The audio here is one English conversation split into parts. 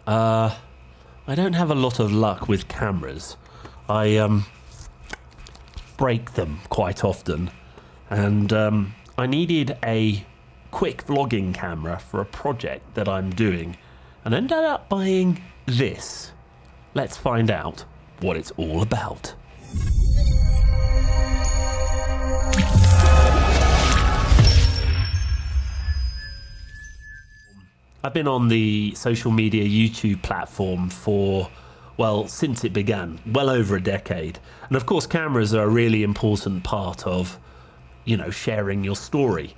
I don't have a lot of luck with cameras. I break them quite often, and I needed a quick vlogging camera for a project that I'm doing, and ended up buying this. Let's find out what it's all about. I've been on the social media YouTube platform for, well, since it began, well over a decade. And of course, cameras are a really important part of, you know, sharing your story.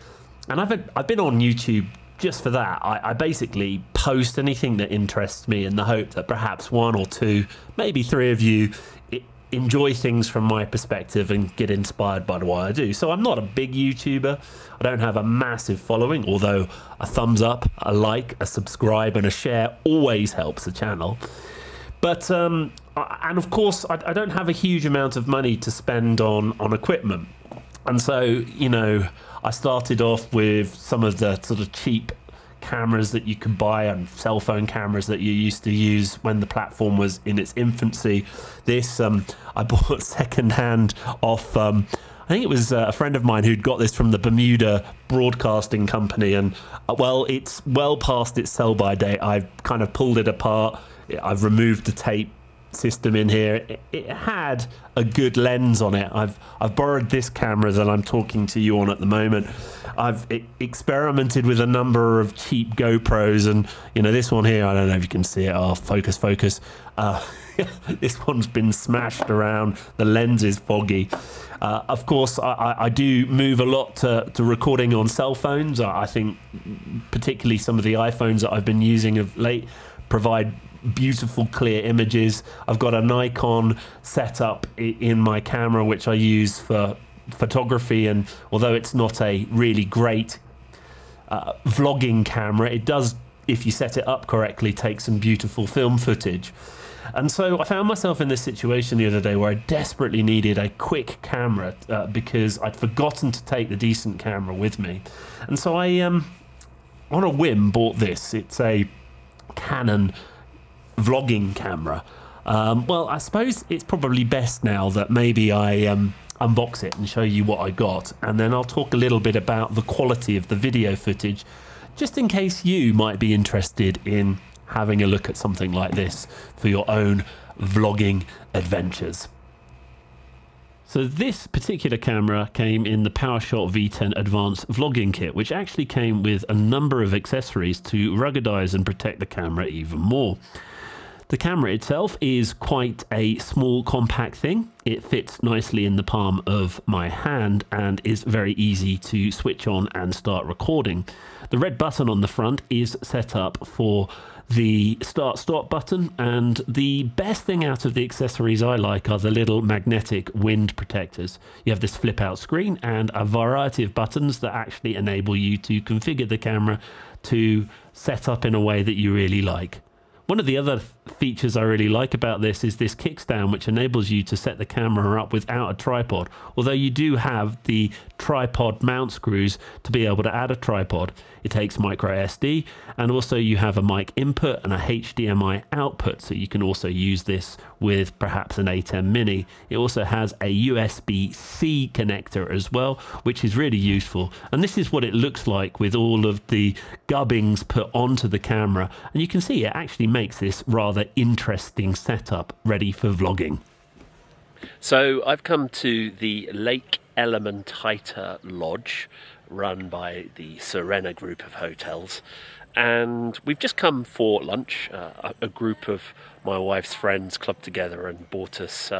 And I've been on YouTube just for that. I basically post anything that interests me in the hope that perhaps one or two, maybe three of you enjoy things from my perspective and get inspired by what I do. So I'm not a big YouTuber. I don't have a massive following, although a thumbs up, a like, a subscribe and a share always helps the channel. But and of course I don't have a huge amount of money to spend on equipment. And so, you know, I started off with some of the sort of cheap cameras that you could buy and cell phone cameras that you used to use when the platform was in its infancy. This I bought secondhand off I think it was a friend of mine who'd got this from the Bermuda Broadcasting Company, and well, it's well past its sell-by date. I've kind of pulled it apart. I've removed the tape system in here. It had a good lens on it. I've borrowed this camera that I'm talking to you on at the moment. I've experimented with a number of cheap GoPros, and you know, this one here, I don't know if you can see it. Oh, focus. This one's been smashed around. The lens is foggy. Of course, I do move a lot to recording on cell phones. I think particularly some of the iPhones that I've been using of late provide beautiful clear images. I've got a Nikon setup in my camera which I use for photography, and although it's not a really great vlogging camera, it does, if you set it up correctly, take some beautiful film footage. And so I found myself in this situation the other day where I desperately needed a quick camera because I'd forgotten to take the decent camera with me. And so I on a whim bought this. It's a Canon vlogging camera. Well, I suppose it's probably best now that maybe I unbox it and show you what I got, and then I'll talk a little bit about the quality of the video footage, just in case you might be interested in having a look at something like this for your own vlogging adventures. So this particular camera came in the PowerShot V10 Advanced Vlogging Kit, which actually came with a number of accessories to ruggedize and protect the camera even more. The camera itself is quite a small, compact thing. It fits nicely in the palm of my hand and is very easy to switch on and start recording. The red button on the front is set up for the start-stop button, and the best thing out of the accessories I like are the little magnetic wind protectors. You have this flip-out screen and a variety of buttons that actually enable you to configure the camera to set up in a way that you really like. One of the other features I really like about this is this kickstand, which enables you to set the camera up without a tripod, although you do have the tripod mount screws to be able to add a tripod. It takes micro SD, and also you have a mic input and a HDMI output, so you can also use this with perhaps an A10 Mini. It also has a USB-C connector as well, which is really useful, and this is what it looks like with all of the gubbings put onto the camera, and you can see it actually makes this rather interesting setup ready for vlogging. So I've come to the Lake Elementaita Lodge, run by the Serena group of hotels, and we've just come for lunch. A group of my wife's friends clubbed together and bought us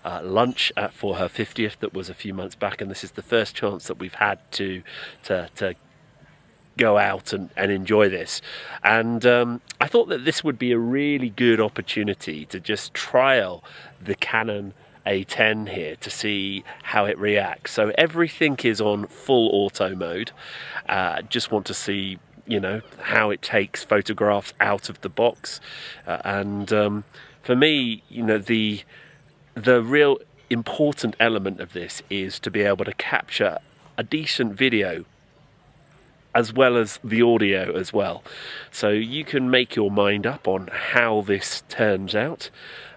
lunch for her 50th. That was a few months back, and this is the first chance that we've had to go out and enjoy this. And I thought that this would be a really good opportunity to just trial the Canon A10 here to see how it reacts. So everything is on full auto mode. Just want to see, you know, how it takes photographs out of the box. For me, you know, the real important element of this is to be able to capture a decent video as well as the audio as well. So you can make your mind up on how this turns out,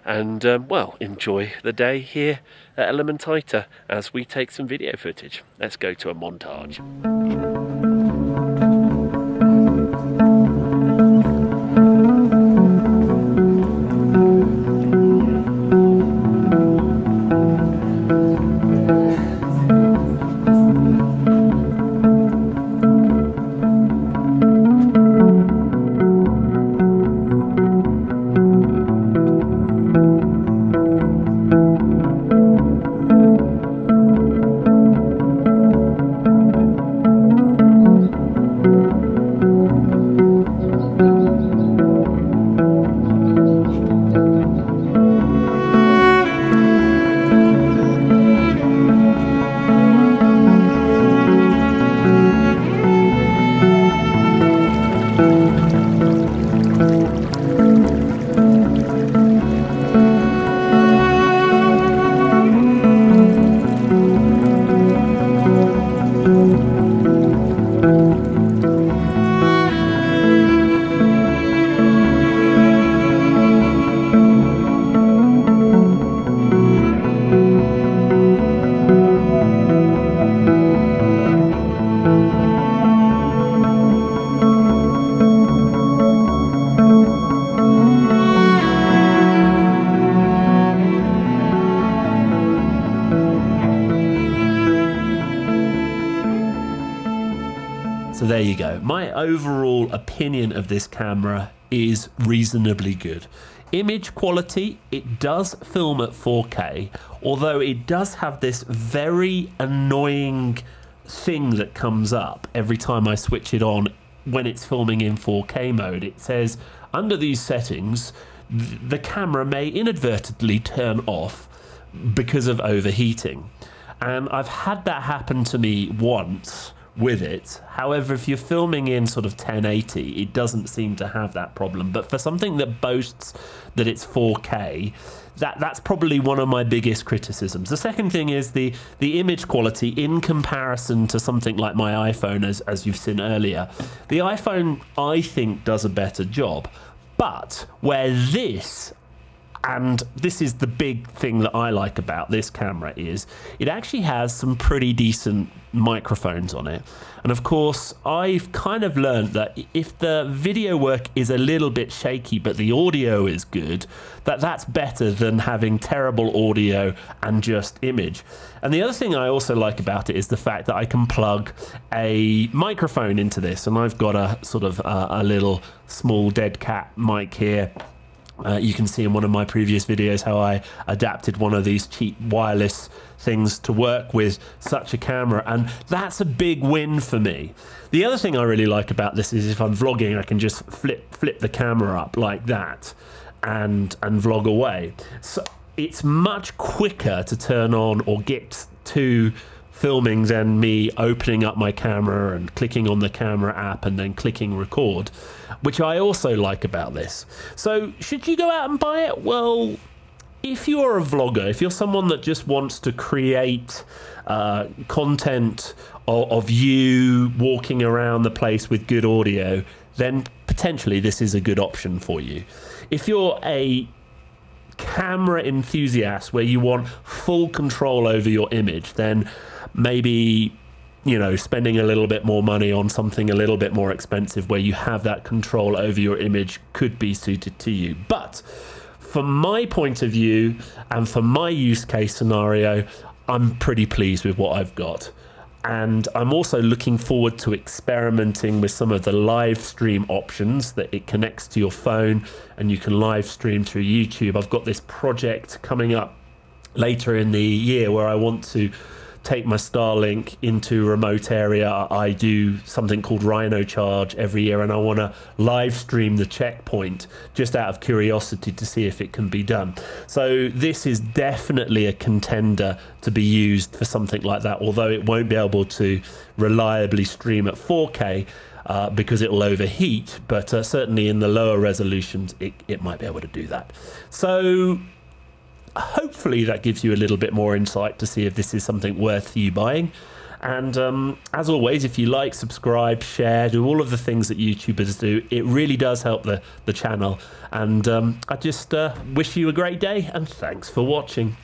and well, enjoy the day here at Elementaita as we take some video footage. Let's go to a montage. So there you go. My overall opinion of this camera is reasonably good. Image quality, it does film at 4K, although it does have this very annoying thing that comes up every time I switch it on when it's filming in 4K mode. It says, under these settings, the camera may inadvertently turn off because of overheating. And I've had that happen to me once with it. However, if you're filming in sort of 1080, it doesn't seem to have that problem. But for something that boasts that it's 4K, that's probably one of my biggest criticisms. The second thing is the image quality in comparison to something like my iPhone, as you've seen earlier. The iPhone, I think, does a better job. But where this, and this is the big thing that I like about this camera, is it actually has some pretty decent microphones on it. And of course, I've kind of learned that if the video work is a little bit shaky but the audio is good, that's better than having terrible audio and just image. And the other thing I also like about it is the fact that I can plug a microphone into this, and I've got a sort of a little small dead cat mic here. You can see in one of my previous videos how I adapted one of these cheap wireless things to work with such a camera, and that's a big win for me. The other thing I really like about this is if I'm vlogging, I can just flip the camera up like that and vlog away. So it's much quicker to turn on or get to filming than me opening up my camera and clicking on the camera app and then clicking record, which I also like about this. So should you go out and buy it? Well, if you're a vlogger, if you're someone that just wants to create content of you walking around the place with good audio, then potentially this is a good option for you. If you're a camera enthusiast where you want full control over your image, then maybe, you know, spending a little bit more money on something a little bit more expensive where you have that control over your image could be suited to you. But from my point of view and for my use case scenario, I'm pretty pleased with what I've got. And I'm also looking forward to experimenting with some of the live stream options that it connects to your phone and you can live stream through YouTube. I've got this project coming up later in the year where I want to take my Starlink into a remote area. I do something called Rhino Charge every year, and I want to live stream the checkpoint just out of curiosity to see if it can be done. So this is definitely a contender to be used for something like that, although it won't be able to reliably stream at 4K because it'll overheat, but certainly in the lower resolutions it might be able to do that. So hopefully that gives you a little bit more insight to see if this is something worth you buying. And as always, if you like, subscribe, share, do all of the things that YouTubers do, it really does help the channel. And I just wish you a great day, and thanks for watching.